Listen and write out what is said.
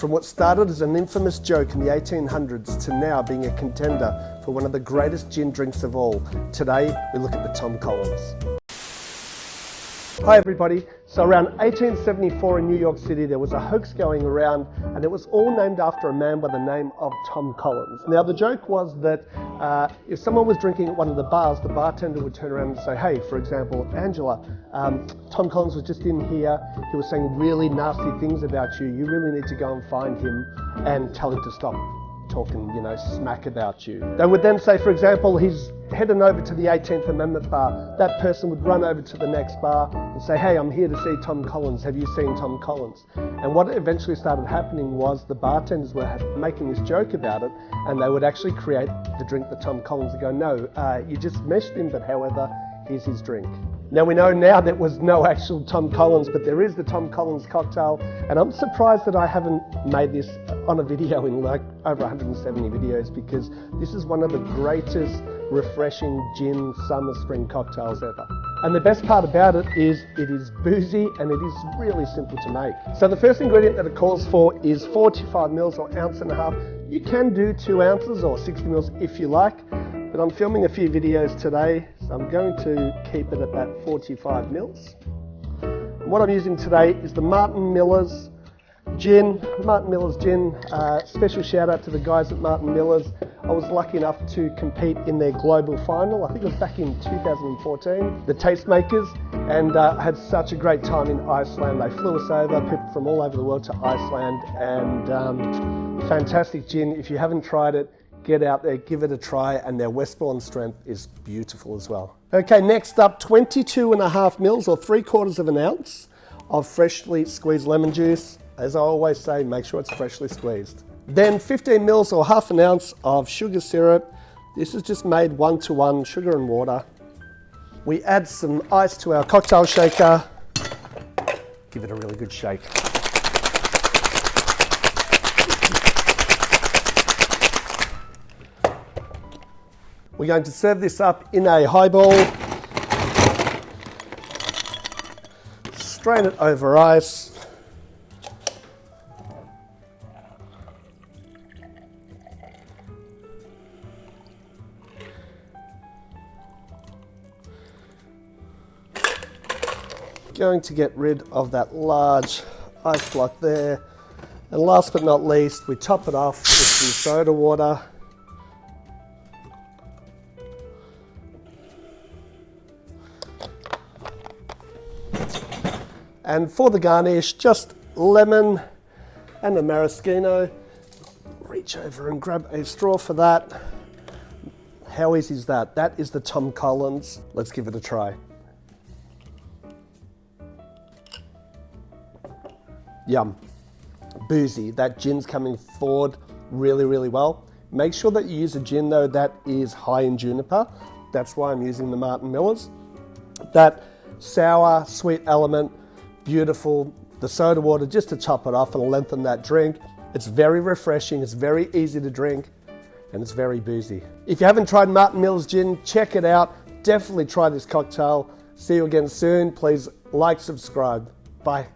From what started as an infamous joke in the 1800s to now being a contender for one of the greatest gin drinks of all, today we look at the Tom Collins. Hi everybody. So around 1874 in New York City there was a hoax going around and it was all named after a man by the name of Tom Collins. Now the joke was that if someone was drinking at one of the bars, the bartender would turn around and say, hey, for example, Angela, Tom Collins was just in here, he was saying really nasty things about you, you really need to go and find him and tell him to stop talking, smack about you. They would then say, for example, he's heading over to the 18th Amendment bar. That person would run over to the next bar and say, hey, I'm here to see Tom Collins. Have you seen Tom Collins? And what eventually started happening was the bartenders were making this joke about it, and they would actually create the drink, the Tom Collins, and go, no, you just meshed him, but however, here's his drink. Now we know now there was no actual Tom Collins, but there is the Tom Collins cocktail, and I'm surprised that I haven't made this on a video in like over 170 videos, because this is one of the greatest refreshing gin summer spring cocktails ever. And the best part about it is boozy and it is really simple to make. So the first ingredient that it calls for is 45 mils or ounce and a half. You can do 2 ounces or 60 mils if you like, but I'm filming a few videos today, so I'm going to keep it at that 45 mils. And what I'm using today is the Martin Miller's gin. Special shout out to the guys at Martin Miller's. I was lucky enough to compete in their global final, I think it was back in 2014, the Tastemakers, and I had such a great time in Iceland. They flew us over, people from all over the world to Iceland, and fantastic gin. If you haven't tried it, get out there, give it a try, and their Westbourne strength is beautiful as well. Okay, next up, 22.5 mils or 3/4 of an ounce of freshly squeezed lemon juice. As I always say, make sure it's freshly squeezed. Then 15 mils or half an ounce of sugar syrup. This is just made 1-to-1 sugar and water. We add some ice to our cocktail shaker. Give it a really good shake. We're going to serve this up in a highball. Strain it over ice. Going to get rid of that large ice block there. And last but not least, we top it off with some soda water. And for the garnish, just lemon and a maraschino. Reach over and grab a straw for that. How easy is that? That is the Tom Collins. Let's give it a try. Yum. Boozy. That gin's coming forward really, really well. Make sure that you use a gin though that is high in juniper. That's why I'm using the Martin Miller's. That sour, sweet element, beautiful. The soda water just to top it off and lengthen that drink. It's very refreshing, it's very easy to drink, and it's very boozy. If you haven't tried Martin Miller's gin, check it out. Definitely try this cocktail. See you again soon. Please like, subscribe. Bye.